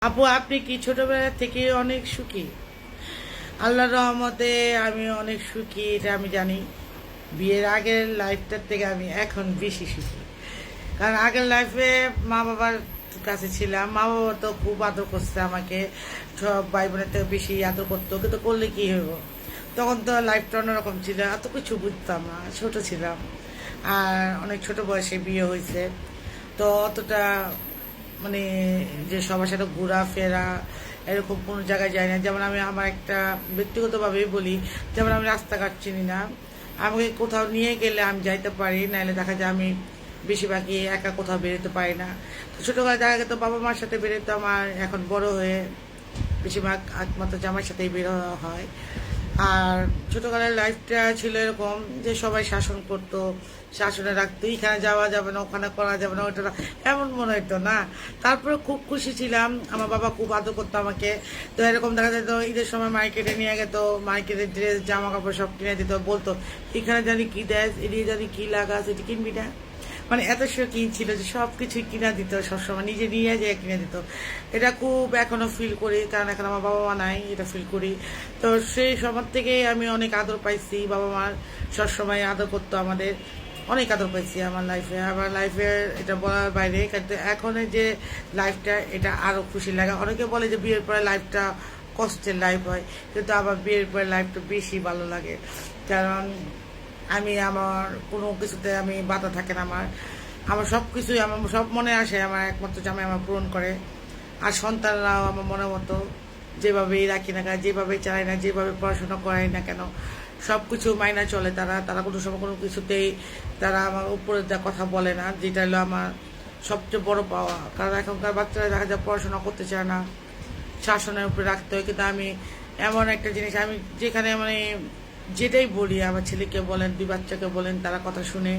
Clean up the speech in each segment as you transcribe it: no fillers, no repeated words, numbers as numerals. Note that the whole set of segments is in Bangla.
আপু, আপনি কি ছোটবেলা থেকে অনেক সুখী? আল্লাহর রহমতে আমি অনেক সুখী, এটা আমি জানি। বিয়ের আগের লাইফটার থেকে আমি এখন বেশি সুখী। কারণ আগের লাইফে মা বাবার কাছে ছিলাম, মা বাবা তো খুব আদর করছে আমাকে। সব ভাই বোনের থেকে বেশি আদর করতো, কিন্তু করলে কি হইব? তখন তো লাইফটা অন্যরকম ছিল, এত কিছু বুঝতাম না, ছোট ছিলাম। আর অনেক ছোট বয়সে বিয়ে হয়েছে, তো অতটা মানে যে সবার সাথে ঘোরাফেরা এরকম কোনো জায়গায় যাই না। যেমন আমি আমার একটা ব্যক্তিগতভাবেই বলি, যেমন আমি রাস্তাঘাট চিনি না, আমাকে কোথাও নিয়ে গেলে আমি যাইতে পারি, নাহলে দেখা যায় আমি বেশিরভাগই একা কোথাও বেরোতে পারি না। তো ছোটোবেলায় দেখা যেত বাবা মার সাথে বেরোতাম, আর এখন বড় হয়ে বেশিরভাগ একমাত্র জামার সাথেই বের হওয়া হয়। আর ছোটকালের লাইফটা ছিল এরকম যে সবাই শাসন করতো, শাসনে রাখতো, এখানে যাওয়া যাবে না, ওখানে করা যাবে না, ওইটা না, এমন মনে হতো না। তারপরে খুব খুশি ছিলাম, আমার বাবা খুব আদর করতো আমাকে। তো এরকম দেখা যেত ঈদের সময় মার্কেটে নিয়ে যেত, মার্কেটের ড্রেস জামা কাপড় সব কিনে দিত, বলতো এখানে জানি কি দেয়, এদিকে জানি কি লাগাস, এটি কিনবি না। মানে এত শৌখিন ছিল যে সব কিছুই কিনা দিত, সবসময় নিজে নিয়ে যেয়ে কিনে দিত। এটা খুব এখনো ফিল করি, কারণ এখন আমার বাবা মা নাই, এটা ফিল করি। তো সেই সময় থেকেই আমি অনেক আদর পাইছি, বাবা মার সবসময় আদর করতো আমাদের। অনেক আদর পাইছি আমার লাইফে এটা বলার বাইরে। কিন্তু এখন যে লাইফটা, এটা আরও খুশি লাগে। অনেকে বলে যে বিয়ের পরে লাইফটা কষ্টের লাইফ হয়, কিন্তু আমার বিয়ের পরে লাইফটা বেশি ভালো লাগে। কারণ আমি আমার কোনো কিছুতে আমি বাধা থাকে না। আমার আমার সব কিছুই আমার সব মনে আসে, আমার একমাত্র জামাই আমার পূরণ করে। আর সন্তানরাও আমার মনের মতো, যেভাবেই রাখি না কেন, যেভাবেই চালাই না, যেভাবে পড়াশোনা করাই না কেন, সব কিছু মাইনা চলে। তারা তারা কোনো সময় কোনো কিছুতেই তারা আমার উপরে যা কথা বলে না, যেটা হলো আমার সবচেয়ে বড় পাওয়া। কারণ এখনকার বাচ্চারা দেখা যায় পড়াশোনা করতে চায় না, শাসনের উপরে রাখতে হয়। কিন্তু আমি এমন একটা জিনিস, আমি যেখানে মানে যেটাই বলি, আমার ছেলেকে বলেন, দুই বাচ্চাকে বলেন, তারা কথা শুনে।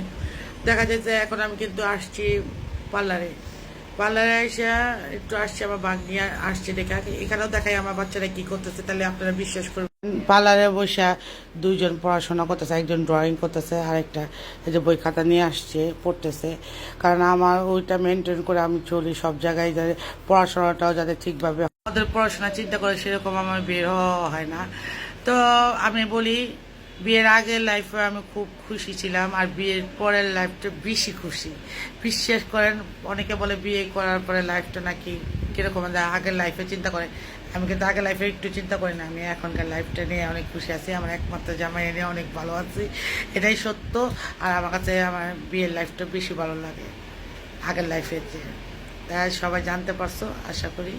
দেখা যায় যে এখন আমি কিন্তু আসছি পার্লারে, পার্লারে এসে একটু আসছি, আমার বাঘ নিয়ে আসছে দেখা, এখানেও দেখাই আমার বাচ্চারা কি করতেছে, তাহলে আপনারা বিশ্বাস করবেন। পার্লারে বসে দুইজন পড়াশোনা করতেছে, একজন ড্রয়িং করতেছে, আর একটা এই যে বই খাতা নিয়ে আসছে পড়তেছে। কারণ আমার ওইটা মেনটেন করে আমি চলি সব জায়গায়, যাতে পড়াশোনাটাও যাতে ঠিকভাবে, আমাদের পড়াশোনা চিন্তা করে সেরকম আমার বের হওয়া হয় না। তো আমি বলি, বিয়ের আগের লাইফে আমি খুব খুশি ছিলাম, আর বিয়ের পরের লাইফটা বেশি খুশি। বিশ্বাস করেন, অনেকে বলে বিয়ে করার পরে লাইফটা নাকি কীরকম, আগের লাইফে চিন্তা করে। আমি কিন্তু আগের লাইফে একটু চিন্তা করি না, আমি এখনকার লাইফটা নিয়ে অনেক খুশি আছি, আমার একমাত্র জামাই নিয়ে অনেক ভালো আছি, এটাই সত্য। আর আমার কাছে আমার বিয়ের লাইফটা বেশি ভালো লাগে আগের লাইফের চেয়ে। তাই সবাই জানতে পারছো আশা করি।